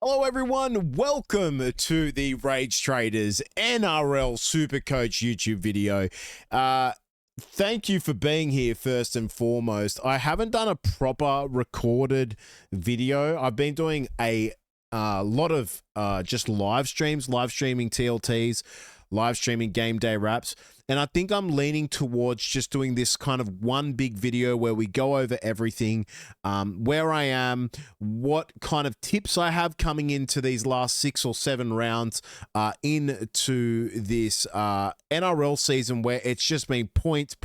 Hello everyone, welcome to the Rage Traders NRL Supercoach YouTube video. Thank you for being here first and foremost. I haven't done a proper recorded video. I've been doing a lot of just live streaming TLTs, live streaming game day wraps. And I think I'm leaning towards just doing this kind of one big video where we go over everything, where I am, what kind of tips I have coming into these last 6 or 7 rounds into this NRL season where it's just been points,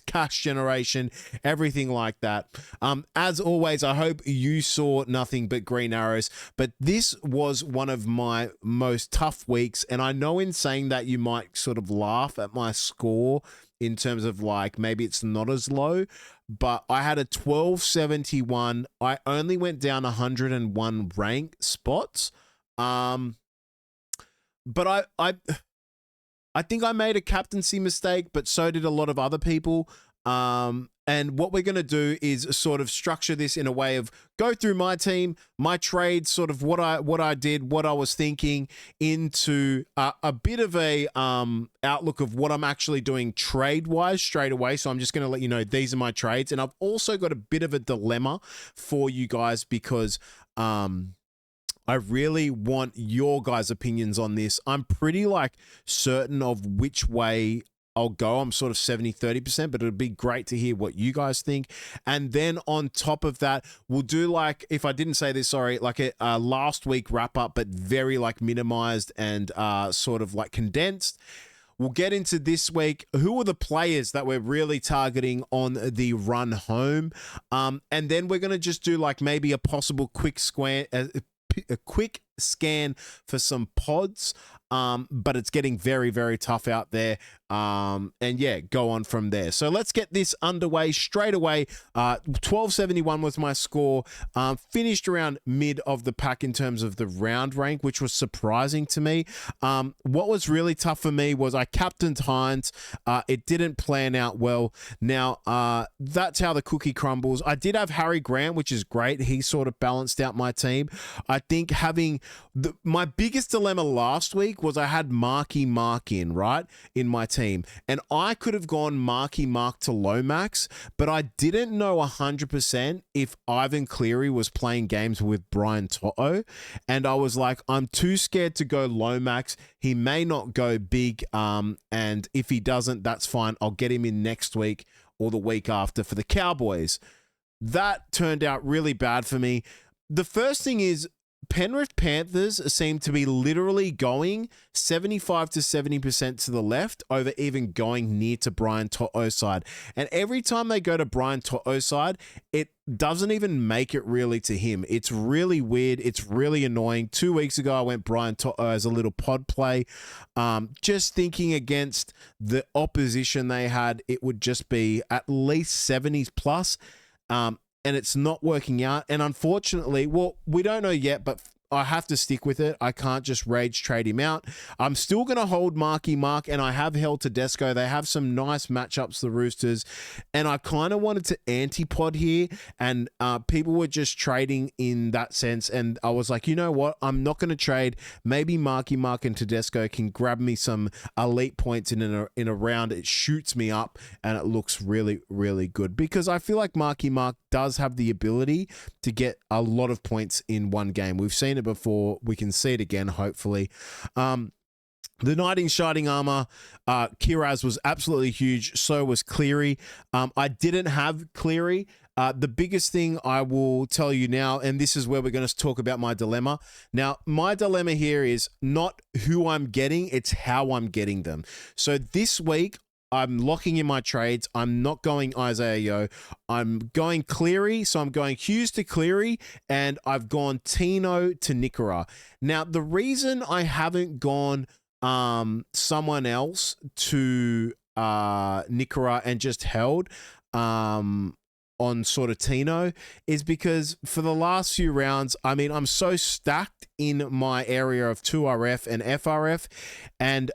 cash generation, everything like that. As always, I hope you saw nothing but green arrows, but this was one of my most tough weeks. And I know in saying that you might sort of laugh at my score in terms of like maybe it's not as low, but I had a 1271. I only went down 101 rank spots. But I think I made a captaincy mistake, but so did a lot of other people. And what we're going to do is sort of structure this in a way of go through my team, my trades, sort of what I did, what I was thinking, into a bit of a outlook of what I'm actually doing trade-wise straight away. So I'm just going to let you know these are my trades. And I've also got a bit of a dilemma for you guys because I really want your guys' opinions on this. I'm pretty like certain of which way I'll go. I'm sort of 70-30%, but it'd be great to hear what you guys think. And then on top of that, we'll do like, if I didn't say this, sorry, like a last week wrap up, but very like minimized and sort of like condensed. We'll get into this week. Who are the players that we're really targeting on the run home? And then we're going to just do like maybe a possible quick scan for some pods, but it's getting very, very tough out there. And yeah, go on from there. So let's get this underway straight away. 1271 was my score. Finished around mid of the pack in terms of the round rank, which was surprising to me. What was really tough for me was I captained Hines. It didn't plan out well. Now, that's how the cookie crumbles. I did have Harry Grant, which is great. He sort of balanced out my team. I think having my biggest dilemma last week was I had Marky Mark in my team, and I could have gone Marky Mark to Lomax, but I didn't know 100% if Ivan Cleary was playing games with Brian To'o, and I was like, I'm too scared to go Lomax. He may not go big, and if he doesn't, that's fine. I'll get him in next week or the week after for the Cowboys. That turned out really bad for me. The first thing is, Penrith Panthers seem to be literally going 75 to 70% to the left over even going near to Brian To'o's side. And every time they go to Brian To'o's side, it doesn't even make it really to him. It's really weird. It's really annoying. 2 weeks ago, I went Brian To'o as a little pod play. Just thinking against the opposition they had, it would just be at least 70s plus. And it's not working out. And unfortunately, well, we don't know yet, but I have to stick with it. I can't just rage trade him out. I'm still going to hold Marky Mark, and I have held Tedesco. They have some nice matchups, the Roosters, and I kind of wanted to antipod here, and people were just trading in that sense, and I was like, you know what? I'm not going to trade. Maybe Marky Mark and Tedesco can grab me some elite points in a round. It shoots me up, and it looks really, really good because I feel like Marky Mark does have the ability to get a lot of points in one game. We've seen it before. We can see it again, hopefully. The Knight in Shining Armor, Kiraz was absolutely huge. So was Cleary. I didn't have Cleary. The biggest thing I will tell you now, and this is where we're going to talk about my dilemma. Now, my dilemma here is not who I'm getting, it's how I'm getting them. So this week, I'm locking in my trades. I'm not going Isaiah Yeo. I'm going Cleary. So I'm going Hughes to Cleary, and I've gone Tino to Nikora. Now, the reason I haven't gone someone else to Nikora and just held on sort of Tino is because for the last few rounds, I mean, I'm so stacked in my area of 2RF and FRF, and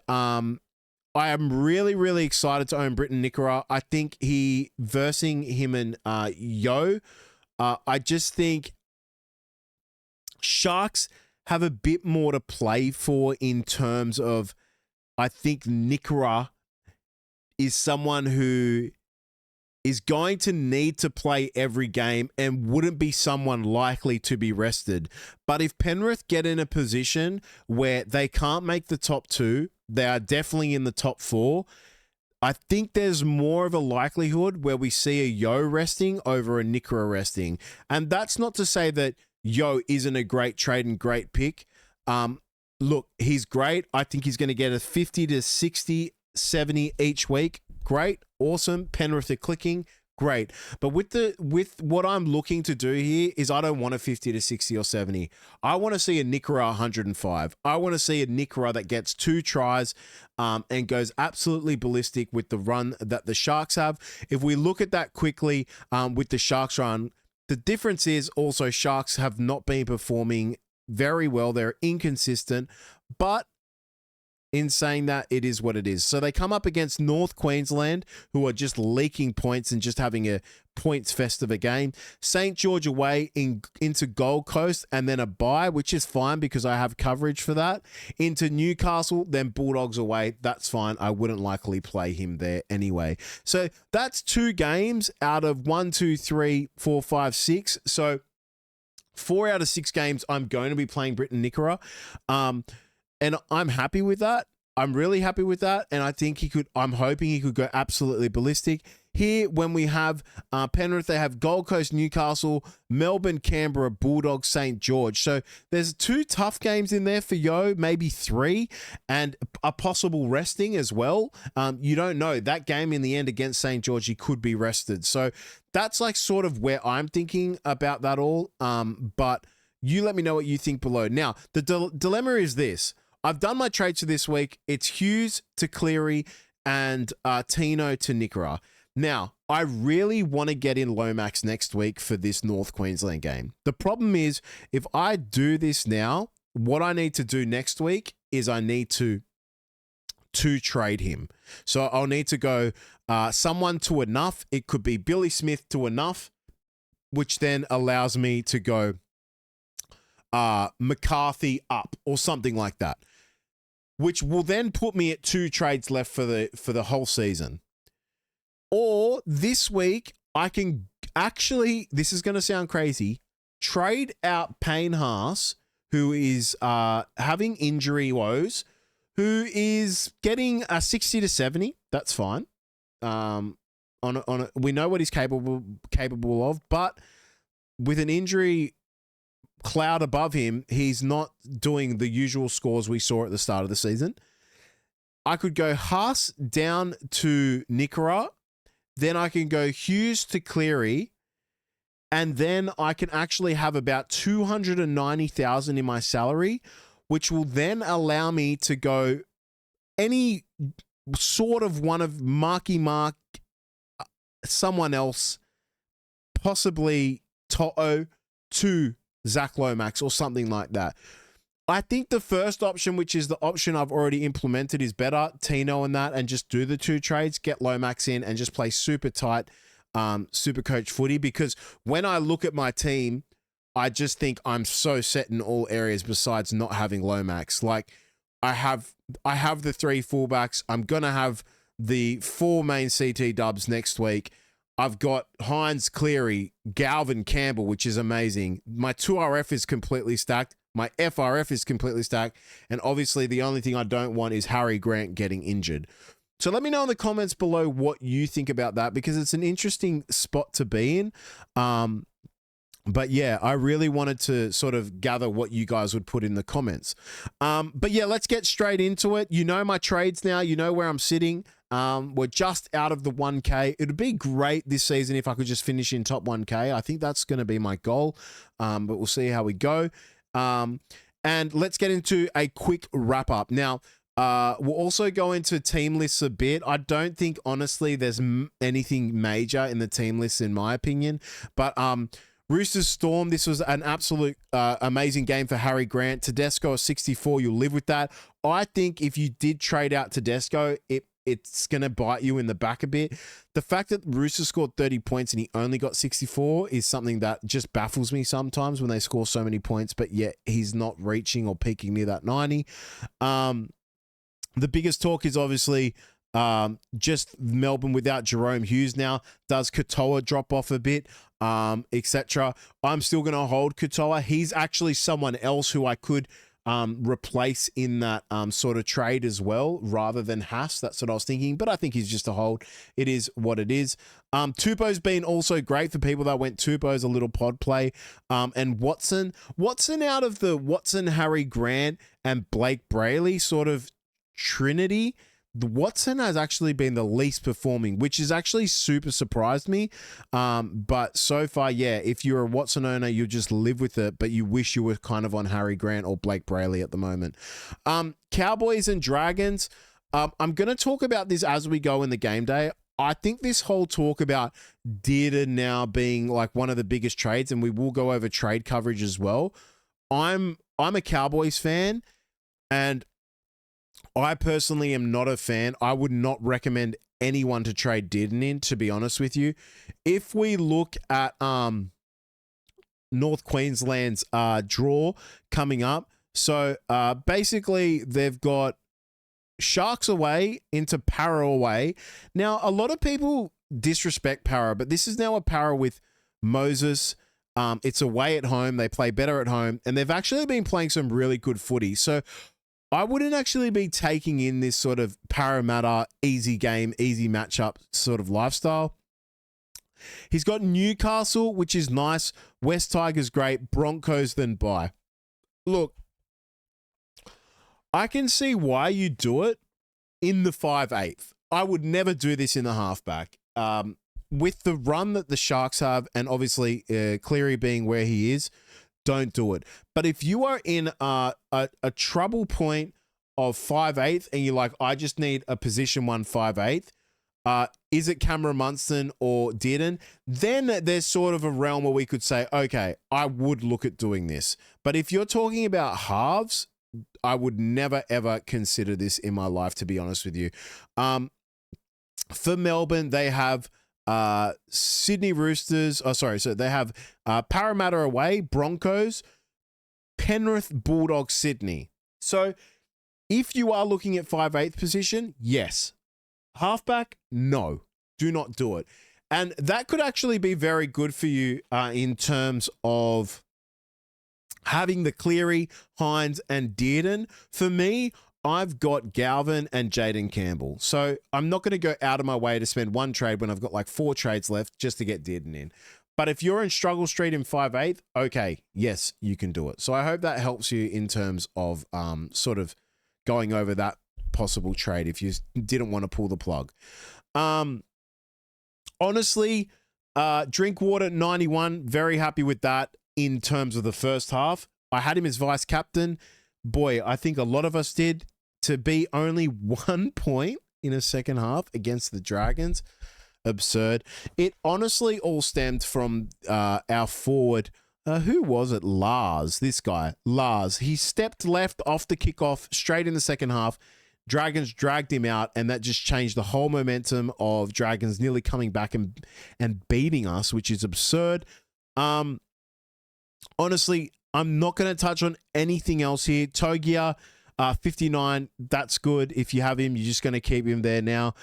I am really, really excited to own Britton Nikora. I think versing him and Yo, I just think Sharks have a bit more to play for in terms of, I think Nikora is someone who is going to need to play every game and wouldn't be someone likely to be rested. But if Penrith get in a position where they can't make the top 2, they are definitely in the top 4, I think there's more of a likelihood where we see a Yo resting over a Nikora resting. And that's not to say that Yo isn't a great trade and great pick. Look, he's great. I think he's going to get a 50 to 60, 70 each week. Great. Awesome. Penrith are clicking. Great. But with what I'm looking to do here is I don't want a 50 to 60 or 70. I want to see a Nikora 105. I want to see a Nikora that gets 2 tries and goes absolutely ballistic with the run that the Sharks have. If we look at that quickly with the Sharks run, the difference is also Sharks have not been performing very well. They're inconsistent, but in saying that, it is what it is. So they come up against North Queensland, who are just leaking points and just having a points fest of a game. St. George away into Gold Coast, and then a bye, which is fine because I have coverage for that. Into Newcastle, then Bulldogs away. That's fine. I wouldn't likely play him there anyway. So that's 2 games out of 1, 2, 3, 4, 5, 6. So 4 out of 6 games, I'm going to be playing Britain Nikora. And I'm happy with that. I'm really happy with that. And I think I'm hoping he could go absolutely ballistic. Here, when we have Penrith, they have Gold Coast, Newcastle, Melbourne, Canberra, Bulldogs, St. George. So there's 2 tough games in there for Yo, maybe 3, and a possible resting as well. You don't know. That game in the end against St. George, he could be rested. So that's like sort of where I'm thinking about that all. But you let me know what you think below. Now, the dilemma is this. I've done my trades for this week. It's Hughes to Cleary and Tino to Nikora. Now, I really want to get in Lomax next week for this North Queensland game. The problem is, if I do this now, what I need to do next week is I need to trade him. So I'll need to go someone to enough. It could be Billy Smith to enough, which then allows me to go McCarthy up or something like that, which will then put me at 2 trades left for the whole season. Or this week, I can actually, this is going to sound crazy, trade out Payne Haas, who is having injury woes, who is getting a 60 to 70. That's fine. We know what he's capable of, but with an injury cloud above him, he's not doing the usual scores we saw at the start of the season. I could go Haas down to Nikora, then I can go Hughes to Cleary, and then I can actually have about 290,000 in my salary, which will then allow me to go any sort of one of Marky Mark, someone else, possibly To'o to Zach Lomax or something like that. I think the first option, which is the option I've already implemented, is better. Tino and that, and just do the 2 trades, get Lomax in, and just play super tight Supercoach footy. Because when I look at my team, I just think I'm so set in all areas besides not having Lomax. Like I have the 3 fullbacks. I'm gonna have the 4 main CT dubs next week. I've got Hines, Cleary, Galvin, Campbell, which is amazing. My 2RF is completely stacked. My FRF is completely stacked. And obviously the only thing I don't want is Harry Grant getting injured. So let me know in the comments below what you think about that, because it's an interesting spot to be in. But yeah, I really wanted to sort of gather what you guys would put in the comments. But yeah, let's get straight into it. You know my trades now. You know where I'm sitting. We're just out of the 1K. It'd be great this season if I could just finish in top 1K. I think that's going to be my goal, but we'll see how we go. And let's get into a quick wrap up. Now, we'll also go into team lists a bit. I don't think, honestly, there's anything major in the team lists, in my opinion. But Roosters Storm, this was an absolute amazing game for Harry Grant. Tedesco at 64, you'll live with that. I think if you did trade out Tedesco, it it's going to bite you in the back a bit. The fact that Roosters scored 30 points and he only got 64 is something that just baffles me sometimes when they score so many points, but yet he's not reaching or peaking near that 90. The biggest talk is obviously just Melbourne without Jerome Hughes now. Does Katoa drop off a bit, etc.? I'm still going to hold Katoa. He's actually someone else who I could replace in that sort of trade as well, rather than Haas. That's what I was thinking, but I think he's just a hold. It is what it is. Tupou's been also great for people that went Tupou as a little pod play. And Watson out of the Watson, Harry Grant, and Blake Brayley sort of trinity, the Watson has actually been the least performing, which has actually super surprised me. But so far, yeah, if you're a Watson owner, you just live with it, but you wish you were kind of on Harry Grant or Blake Brayley at the moment. Cowboys and Dragons, I'm going to talk about this as we go in the game day. I think this whole talk about Dearden now being like one of the biggest trades, and we will go over trade coverage as well. I'm a Cowboys fan, and I personally am not a fan. I would not recommend anyone to trade Dearden in, to be honest with you. If we look at North Queensland's draw coming up, so basically they've got Sharks away into Para away. Now, a lot of people disrespect Para, but this is now a Para with Moses. It's away at home. They play better at home, and they've actually been playing some really good footy. So I wouldn't actually be taking in this sort of Parramatta easy game, easy matchup sort of lifestyle. He's got Newcastle, which is nice. West Tigers great. Broncos then bye. Look, I can see why you do it in the 5/8. I would never do this in the halfback. With the run that the Sharks have, and obviously Cleary being where he is, don't do it. But if you are in a trouble point of 5/8 and you're like, I just need a position 1 5/8, is it Cameron Munson or Dearden? Then there's sort of a realm where we could say, okay, I would look at doing this. But if you're talking about halves, I would never, ever consider this in my life, to be honest with you. For Melbourne, they have Sydney Roosters. So they have Parramatta away, Broncos, Penrith, Bulldogs, Sydney. So if you are looking at 5/8 position, yes. Halfback, no. Do not do it. And that could actually be very good for you in terms of having the Cleary, Hines, and Dearden. For me, I've got Galvin and Jaden Campbell. So I'm not going to go out of my way to spend one trade when I've got like 4 trades left just to get Dearden in. But if you're in struggle street in 5/8, okay, yes, you can do it. So I hope that helps you in terms of sort of going over that possible trade if you didn't want to pull the plug. Honestly, Drinkwater 91, very happy with that in terms of the first half. I had him as vice captain. Boy, I think a lot of us did. To be only 1 point in a second half against the Dragons, absurd. It honestly all stemmed from our forward. Who was it? Lars. This guy, Lars. He stepped left off the kickoff straight in the second half. Dragons dragged him out, and that just changed the whole momentum of Dragons nearly coming back and beating us, which is absurd. Honestly, I'm not going to touch on anything else here. Togia, 59, that's good. If you have him, you're just going to keep him there now.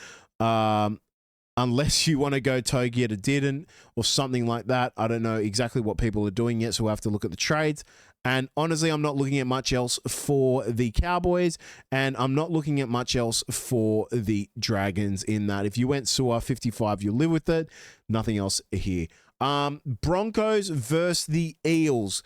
Unless you want to go Togia to Dearden or something like that. I don't know exactly what people are doing yet, so we'll have to look at the trades. And honestly, I'm not looking at much else for the Cowboys, and I'm not looking at much else for the Dragons in that. If you went Sewer 55, you live with it. Nothing else here. Broncos versus the Eels.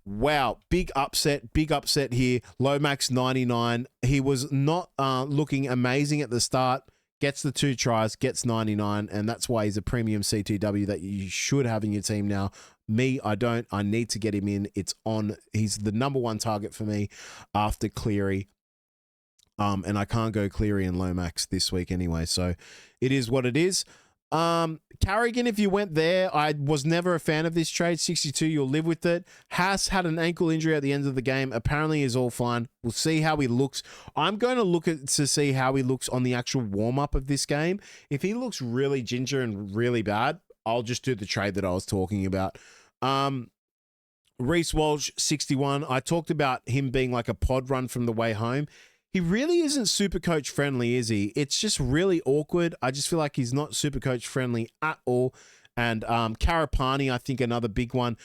Wow, big upset here. Lomax 99. He was not looking amazing at the start. Gets the 2 tries, gets 99, and that's why he's a premium CTW that you should have in your team now. Me, I don't. I need to get him in. It's on. He's the number 1 target for me after Cleary. And I can't go Cleary and Lomax this week anyway, so it is what it is. Carrigan, if you went there, I was never a fan of this trade. 62, you'll live with it. Haas had an ankle injury at the end of the game. Apparently is all fine. We'll see how he looks. I'm going to look at to see how he looks on the actual warm-up of this game. If he looks really ginger and really bad, I'll just do the trade that I was talking about. Reece Walsh, 61. I talked about him being like a pod run from the way home. He really isn't Supercoach friendly, is he? It's just really awkward. I just feel like he's not Supercoach friendly at all. And Karapani, I think another big one.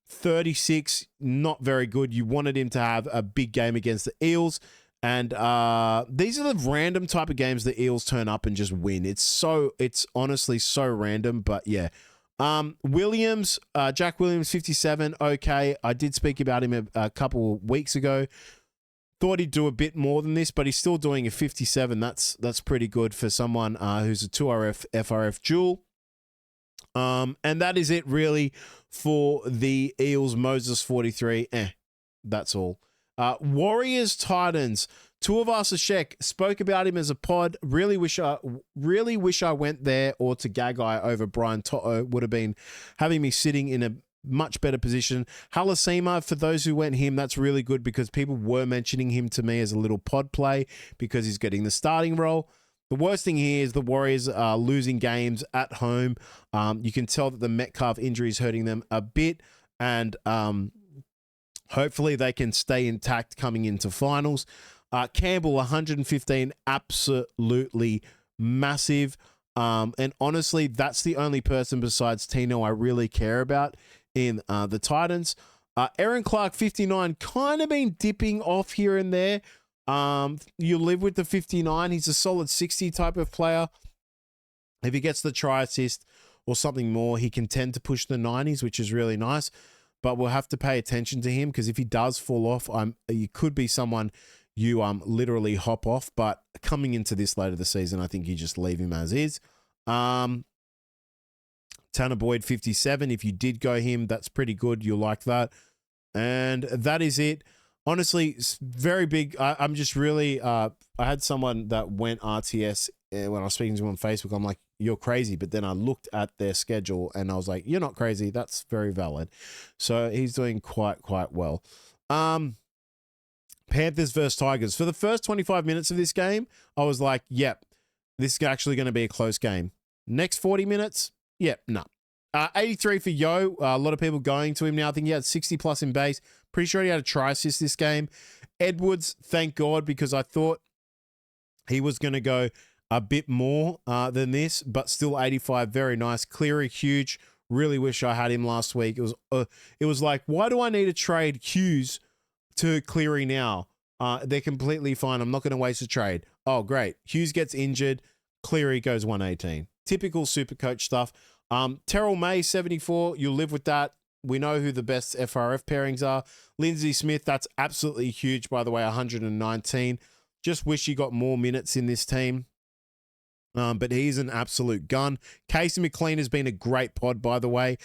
36, not very good. You wanted him to have a big game against the Eels. And these are the random type of games the Eels turn up and just win. It's honestly so random, but yeah. Williams, Jack Williams, 57. Okay. I did speak about him a couple of weeks ago. Thought he'd do a bit more than this, but he's still doing a 57. That's pretty good for someone who's a 2RF FRF dual. And that is it really for the Eels. Moses, 43. That's all. Warriors, Titans. Tuivasa-Sheck, spoke about him as a pod. Really wish I went there or to Gagai over Brian To'o. Would have been having me sitting in a much better position. Halasima, for those who went him, that's really good because people were mentioning him to me as a little pod play because he's getting the starting role. The worst thing here is the Warriors are losing games at home. You can tell that the Metcalf injury is hurting them a bit, and hopefully they can stay intact coming into finals. Campbell, 115, absolutely massive. And honestly, that's the only person besides Tino I really care about in the Titans. Aaron Clark, 59, kind of been dipping off here and there. You live with the 59. He's a solid 60 type of player. If he gets the try assist or something more, he can tend to push the 90s, which is really nice. But we'll have to pay attention to him because if he does fall off, he could be someone you literally hop off. But coming into this later the season, I think you just leave him as is. Tanner Boyd, 57. If you did go him, that's pretty good. You'll like that. And that is it. Honestly, it's very big. I'm just really, I had someone that went RTS when I was speaking to him on Facebook. I'm like, you're crazy. But then I looked at their schedule and I was like, you're not crazy. That's very valid. So he's doing quite well. Panthers versus Tigers. For the first 25 minutes of this game, I was like, yep, this is actually going to be a close game. Next 40 minutes, yep, no. 83 for Yo. A lot of people going to him now. I think he had 60 plus in base. Pretty sure he had a try assist this game. Edwards, thank God, because I thought he was going to go a bit more than this, but still 85. Very nice. Cleary, huge. Really wish I had him last week. It was like, why do I need to trade Hughes to Cleary now? They're completely fine. I'm not going to waste a trade. Oh, great. Hughes gets injured. Cleary goes 118. Typical Supercoach stuff. Terrell May, 74. You'll live with that. We know who the best FRF pairings are. Lindsay Smith, that's absolutely huge, by the way, 119. Just wish he got more minutes in this team. But he's an absolute gun. Casey McLean has been a great pod, by the way.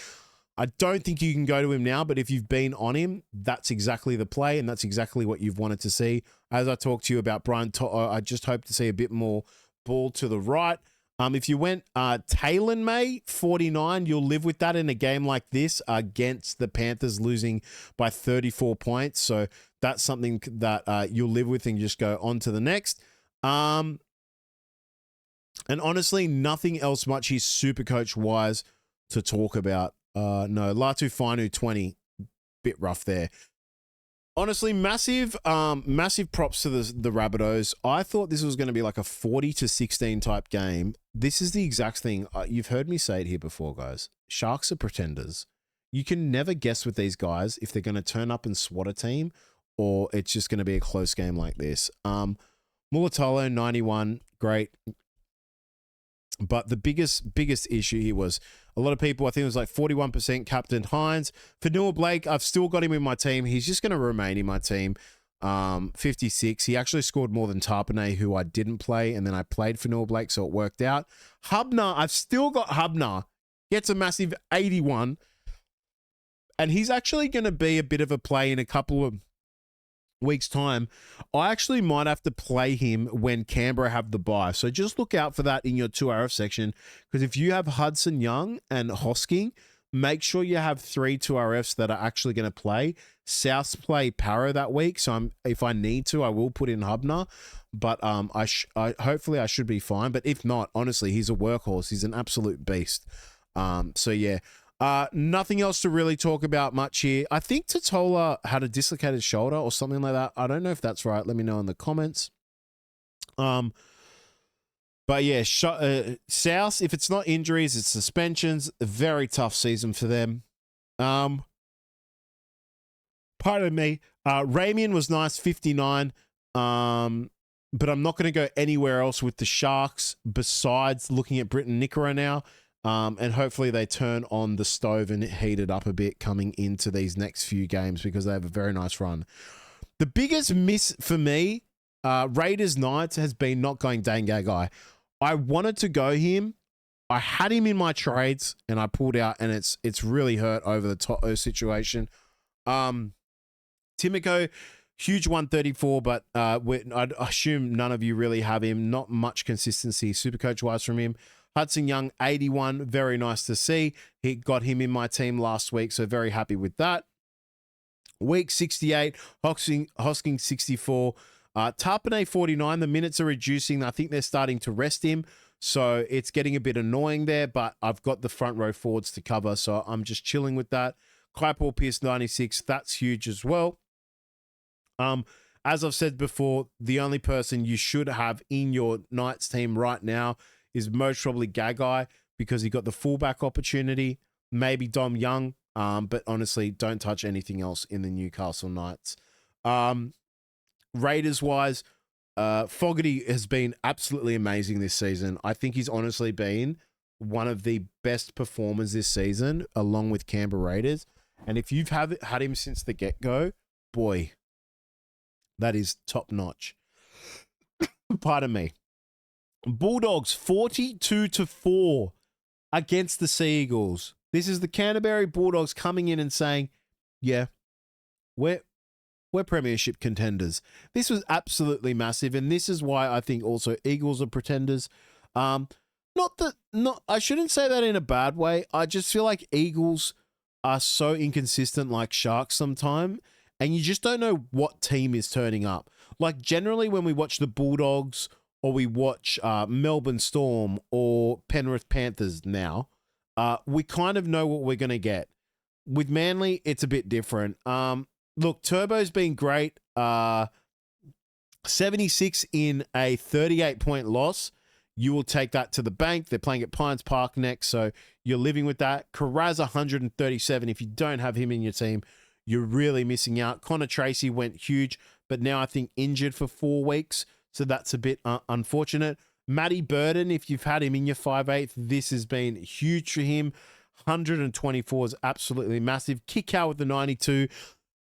I don't think you can go to him now, but if you've been on him, that's exactly the play, and that's exactly what you've wanted to see. As I talked to you about Brian To'o, I just hope to see a bit more ball to the right. If you went Taylor May, 49, you'll live with that in a game like this against the Panthers losing by 34 points. So that's something that you'll live with and just go on to the next. And honestly, nothing else much he's Supercoach-wise to talk about. No, Latu Fainu, 20, bit rough there. Honestly, massive props to the Rabbitohs. I thought this was going to be like a 40-16 type game. This is the exact thing. You've heard me say it here before, guys. Sharks are pretenders. You can never guess with these guys if they're going to turn up and swat a team or it's just going to be a close game like this. Mulatalo, 91, great. But the biggest issue here was a lot of people, I think it was like 41% captain Hines. For Noah Blake, I've still got him in my team. He's just going to remain in my team. 56. He actually scored more than Tarpanay, who I didn't play, and then I played for Noah Blake, so it worked out. Hubner, I've still got Hubner. Gets a massive 81. And he's actually going to be a bit of a play in a couple of week's time, I actually might have to play him when Canberra have the bye. So just look out for that in your 2RF section, because if you have Hudson Young and Hosking, make sure you have 3 2RFs that are actually going to play. Souths play Para that week, so if I need to, I will put in Hubner, but hopefully I should be fine. But if not, honestly, he's a workhorse. He's an absolute beast. So yeah. Nothing else to really talk about much here. I think Totola had a dislocated shoulder or something like that. I don't know if that's right. Let me know in the comments. But yeah, South, if it's not injuries, it's suspensions. A very tough season for them. Pardon me. Ramian was nice, 59. But I'm not going to go anywhere else with the Sharks besides looking at Britain Nikora now. And hopefully they turn on the stove and heat it up a bit coming into these next few games, because they have a very nice run. The biggest miss for me, Raiders Knights, has been not going Dane Gagai. I wanted to go him. I had him in my trades and I pulled out, and it's really hurt over the Toto situation. Timoko, huge 134, but I'd assume none of you really have him. Not much consistency Supercoach-wise from him. Hudson Young, 81. Very nice to see. He got him in my team last week, so very happy with that. Week 68, Hosking 64. Tarpanay, 49. The minutes are reducing. I think they're starting to rest him, so it's getting a bit annoying there, but I've got the front row forwards to cover, so I'm just chilling with that. Claypool Pierce, 96. That's huge as well. As I've said before, the only person you should have in your Knights team right now is most probably Gagai, because he got the fullback opportunity. Maybe Dom Young, but honestly, don't touch anything else in the Newcastle Knights. Raiders-wise, Fogarty has been absolutely amazing this season. I think he's honestly been one of the best performers this season, along with Canberra Raiders. And if you've had him since the get-go, boy, that is top-notch. Pardon me. Bulldogs 42-4 against the Sea Eagles. This is the Canterbury Bulldogs coming in and saying, yeah, we're premiership contenders. This was absolutely massive, and this is why I think also Eagles are pretenders. I shouldn't say that in a bad way. I just feel like Eagles are so inconsistent like Sharks sometimes, and you just don't know what team is turning up. Like generally when we watch the Bulldogs or we watch Melbourne Storm or Penrith Panthers now, we kind of know what we're going to get. With Manly, it's a bit different. Look, Turbo's been great. 76 in a 38-point loss. You will take that to the bank. They're playing at Pines Park next, so you're living with that. Carraz, 137. If you don't have him in your team, you're really missing out. Connor Tracy went huge, but now I think injured for 4 weeks. So that's a bit unfortunate. Matty Dearden, if you've had him in your 5/8, this has been huge for him. 124 is absolutely massive. Kickout with the 92.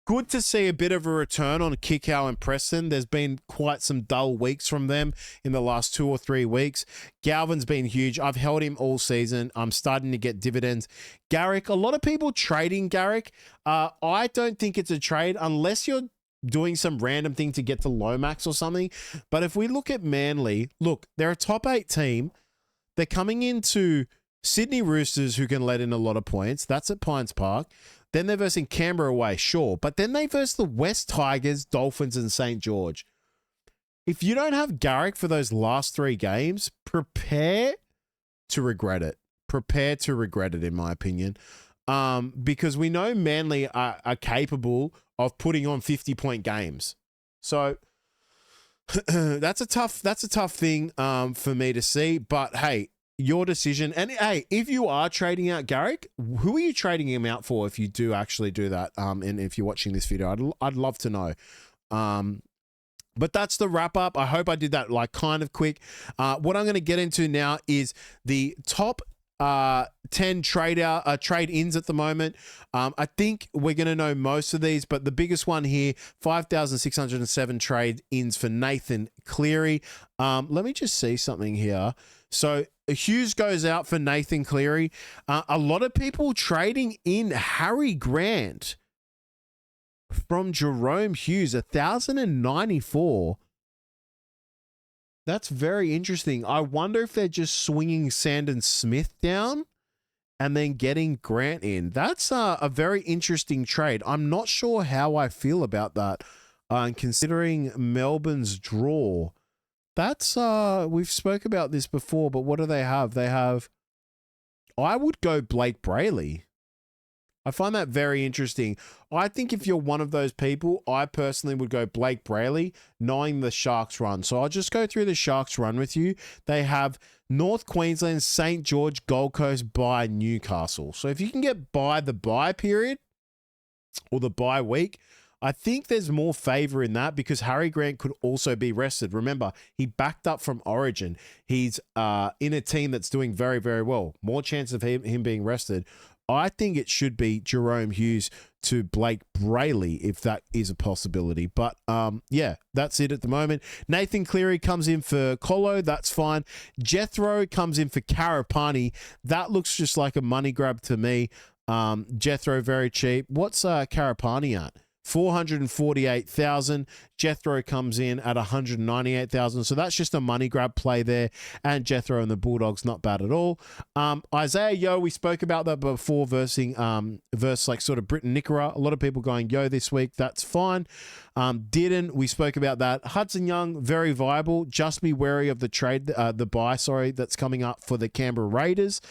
Good to see a bit of a return on Kickout and Preston. There's been quite some dull weeks from them in the last 2 or 3 weeks. Galvin's been huge. I've held him all season. I'm starting to get dividends. Garrick, a lot of people trading Garrick. I don't think it's a trade unless you're doing some random thing to get to Lomax or something. But if we look at Manly, look, they're a top 8 team. They're coming into Sydney Roosters, who can let in a lot of points. That's at Pines Park. Then they're versing Canberra away, sure. But then they verse the West Tigers, Dolphins, and St. George. If you don't have Garrick for those last 3 games, prepare to regret it. Prepare to regret it, in my opinion. Because we know Manly are capable of putting on 50-point games. So that's a tough thing for me to see. But hey, your decision. And hey, if you are trading out Garrick, who are you trading him out for if you do actually do that? And if you're watching this video, I'd love to know. But that's the wrap up. I hope I did that like kind of quick. What I'm going to get into now is the top 10 trade-ins at the moment. I think we're going to know most of these, but the biggest one here, 5,607 trade-ins for Nathan Cleary. Let me just see something here. So Hughes goes out for Nathan Cleary. A lot of people trading in Harry Grant from Jerome Hughes, 1,094. That's very interesting. I wonder if they're just swinging Sandon Smith down and then getting Grant in. That's a very interesting trade. I'm not sure how I feel about that. And considering Melbourne's draw, that's we've spoke about this before, but what do they have? They have, I would go Blake Brayley. I find that very interesting. I think if you're one of those people, I personally would go Blake Brayley, knowing the Sharks run. So I'll just go through the Sharks run with you. They have North Queensland, St. George, Gold Coast, by Newcastle. So if you can get by the bye period or the bye week, I think there's more favour in that because Harry Grant could also be rested. Remember, he backed up from Origin. He's in a team that's doing very, very well. More chance of him being rested. I think it should be Jerome Hughes to Blake Brayley if that is a possibility. But yeah, that's it at the moment. Nathan Cleary comes in for Colo. That's fine. Jethro comes in for Karapani. That looks just like a money grab to me. Jethro, very cheap. What's Karapani at? 448,000. Jethro comes in at 198,000. So that's just a money grab play there. And Jethro and the Bulldogs, not bad at all. Isaiah Yo, we spoke about that before versus like sort of Britton Nikora. A lot of people going Yo this week. That's fine. Dearden, we spoke about that. Hudson Young, very viable. Just be wary of the trade, the buy, that's coming up for the Canberra Raiders.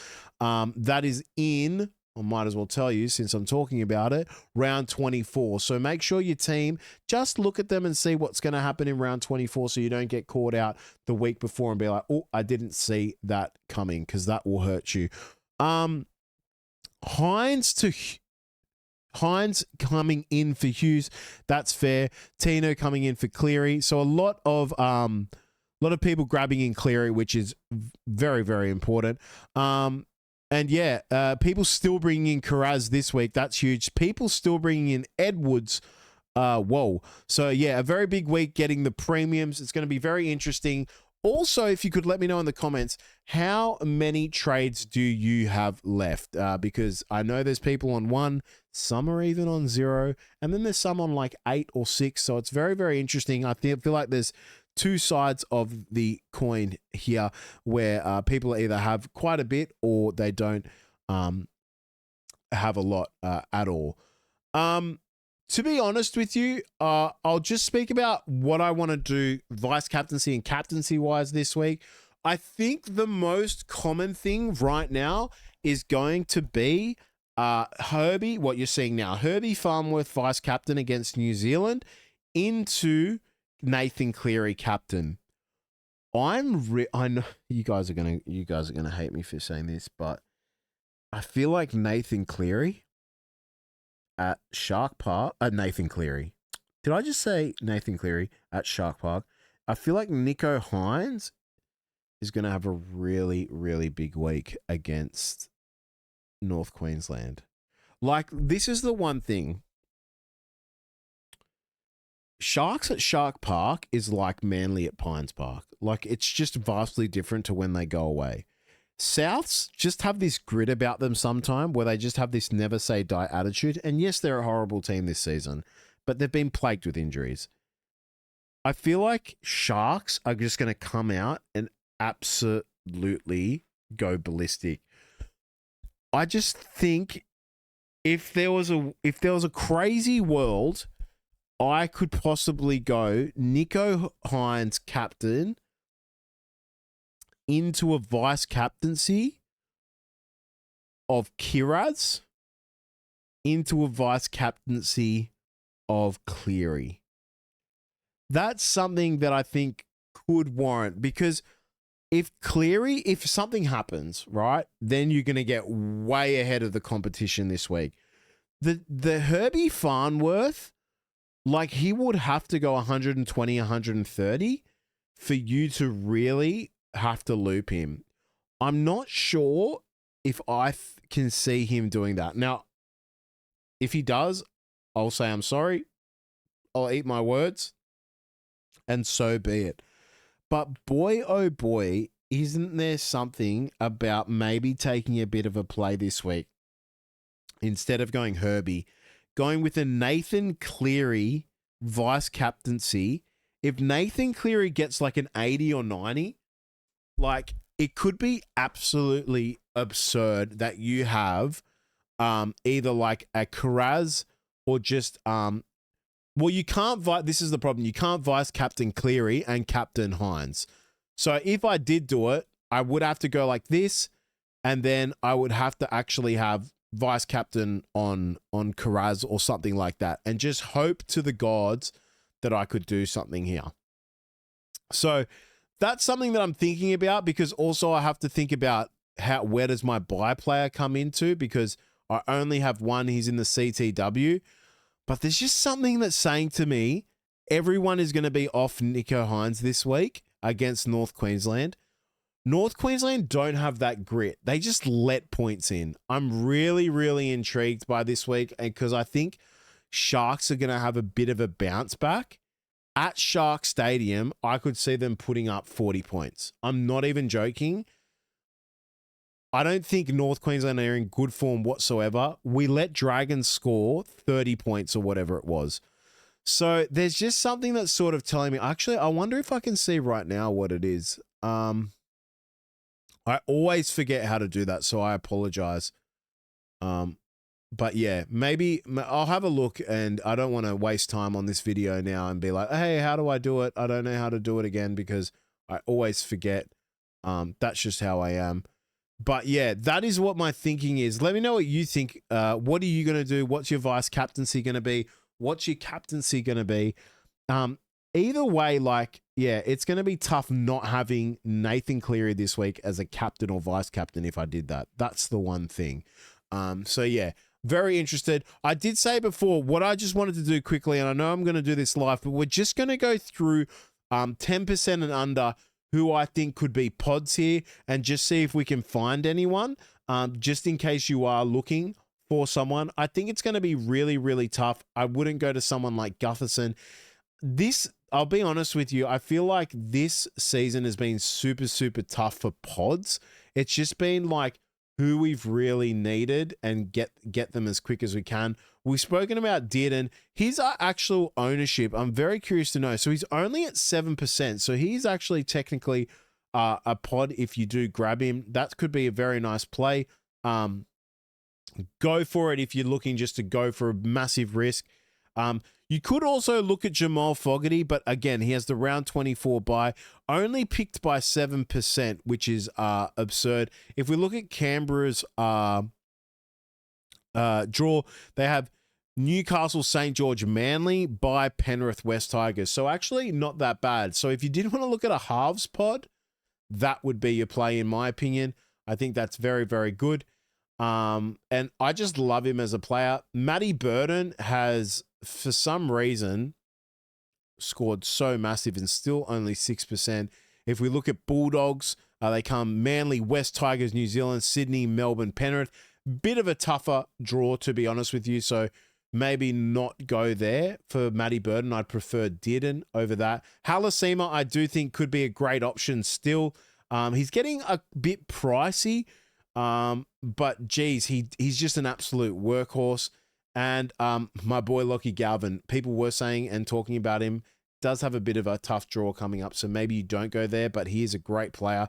That is in, I might as well tell you since I'm talking about it, round 24. So make sure your team, just look at them and see what's going to happen in round 24 so you don't get caught out the week before and be like, oh, I didn't see that coming, because that will hurt you. Hines coming in for Hughes. That's fair. Tino coming in for Cleary. So a lot of people grabbing in Cleary, which is very, very important. And yeah, people still bringing in Carraz this week. That's huge. People still bringing in Edwards. Whoa. So yeah, a very big week getting the premiums. It's going to be very interesting. Also, if you could let me know in the comments, how many trades do you have left? Because I know there's people on 1, some are even on 0, and then there's some on like 8 or 6. So it's very, very interesting. I feel like there's two sides of the coin here where people either have quite a bit or they don't have a lot at all. To be honest with you, I'll just speak about what I want to do vice captaincy and captaincy wise this week. I think the most common thing right now is going to be Herbie, what you're seeing now, Herbie Farnworth vice captain against New Zealand into Nathan Cleary captain. I know you guys are gonna hate me for saying this, but I feel like Nathan Cleary at Shark Park. Nathan Cleary. Did I just say Nathan Cleary at Shark Park? I feel like Nico Hines is gonna have a really, really big week against North Queensland. Like, this is the one thing. Sharks at Shark Park is like Manly at Pines Park. Like, it's just vastly different to when they go away. Souths just have this grit about them sometime where they just have this never say die attitude. And yes, they're a horrible team this season, but they've been plagued with injuries. I feel like Sharks are just going to come out and absolutely go ballistic. I just think if there was a crazy world, I could possibly go Nico Hines captain into a vice captaincy of Kiraz into a vice captaincy of Cleary. That's something that I think could warrant, because if something happens, right, then you're going to get way ahead of the competition this week. The Herbie Farnworth, like, he would have to go 120, 130 for you to really have to loop him. I'm not sure if I can see him doing that. Now, if he does, I'll say I'm sorry. I'll eat my words, and so be it. But boy, oh boy, isn't there something about maybe taking a bit of a play this week? Instead of going Herbie, going with a Nathan Cleary vice captaincy. If Nathan Cleary gets like an 80 or 90, like it could be absolutely absurd that you have either like a Karaz or just well, you can't this is the problem. You can't vice captain Cleary and captain Hines. So if I did do it, I would have to go like this, and then I would have to actually have vice captain on Karaz or something like that, and just hope to the gods that I could do something here. So that's something that I'm thinking about, because also I have to think about where does my buy player come into, because I only have one. He's in the CTW, but there's just something that's saying to me everyone is going to be off Nico Hines this week against North Queensland. North Queensland don't have that grit. They just let points in. I'm really, really intrigued by this week, because I think Sharks are going to have a bit of a bounce back. At Shark Stadium, I could see them putting up 40 points. I'm not even joking. I don't think North Queensland are in good form whatsoever. We let Dragons score 30 points or whatever it was. So there's just something that's sort of telling me, actually, I wonder if I can see right now what it is. I always forget how to do that, so I apologize. But yeah, maybe I'll have a look, and I don't want to waste time on this video now and be like, hey, how do I do it? I don't know how to do it again, because I always forget. That's just how I am. But yeah, that is what my thinking is. Let me know what you think. What are you going to do? What's your vice captaincy going to be? What's your captaincy going to be? Either way, like, yeah, it's going to be tough not having Nathan Cleary this week as a captain or vice captain if I did that. That's the one thing. So yeah, very interested. I did say before what I just wanted to do quickly, and I know I'm going to do this live, but we're just going to go through 10% and under who I think could be pods here, and just see if we can find anyone, just in case you are looking for someone. I think it's going to be really, really tough. I wouldn't go to someone like Gutherson. I'll be honest with you, I feel like this season has been super, super tough for pods. It's just been like who we've really needed and get them as quick as we can. We've spoken about Dearden. His actual ownership, I'm very curious to know. So he's only at 7%. So he's actually technically a pod if you do grab him. That could be a very nice play. Go for it if you're looking just to go for a massive risk. You could also look at Jamal Fogarty, but again, he has the round 24 bye, only picked by 7%, which is absurd. If we look at Canberra's draw, they have Newcastle, St. George, Manly, by Penrith, West Tigers. So actually not that bad. So if you did want to look at a halves pod, that would be your play, in my opinion. I think that's very, very good. And I just love him as a player. Matty Burton has, for some reason, scored so massive and still only 6%. If we look at Bulldogs, they come Manly, West Tigers, New Zealand, Sydney, Melbourne, Penrith. Bit of a tougher draw, to be honest with you. So maybe not go there for Matty Burton. I'd prefer Dearden over that. Halasima, I do think could be a great option still. He's getting a bit pricey, but geez, he's just an absolute workhorse. And my boy Lockie Galvin, people were saying and talking about him, does have a bit of a tough draw coming up. So maybe you don't go there, but he is a great player.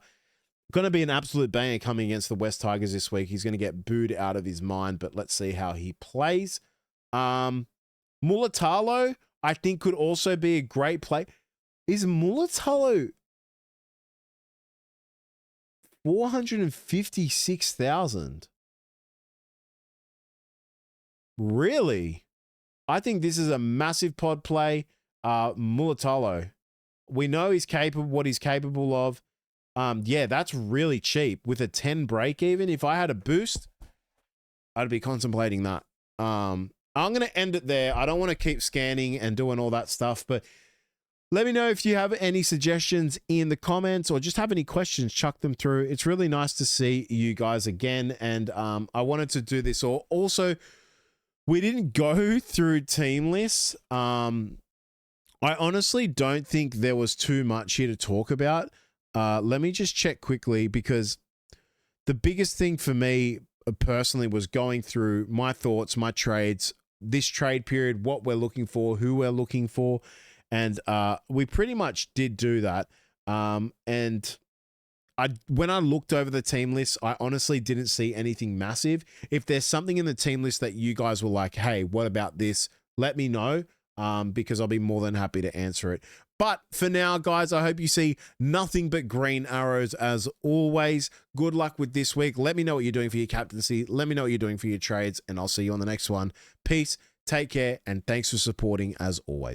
Going to be an absolute banger coming against the West Tigers this week. He's going to get booed out of his mind, but let's see how he plays. Mulatalo, I think, could also be a great play. Is Mulatalo 456,000? Really? I think this is a massive pod play. Mulatalo, we know he's capable, what he's capable of. Yeah, that's really cheap with a 10 break even. If I had a boost, I'd be contemplating that. I'm going to end it there. I don't want to keep scanning and doing all that stuff, but let me know if you have any suggestions in the comments or just have any questions, chuck them through. It's really nice to see you guys again. And I wanted to do this also. We didn't go through team lists. I honestly don't think there was too much here to talk about. Let me just check quickly, because the biggest thing for me personally was going through my thoughts, my trades, this trade period, what we're looking for, who we're looking for. And we pretty much did do that. And when I looked over the team list, I honestly didn't see anything massive. If there's something in the team list that you guys were like, hey, what about this? Let me know, because I'll be more than happy to answer it. But for now, guys, I hope you see nothing but green arrows as always. Good luck with this week. Let me know what you're doing for your captaincy. Let me know what you're doing for your trades, and I'll see you on the next one. Peace, take care, and thanks for supporting as always.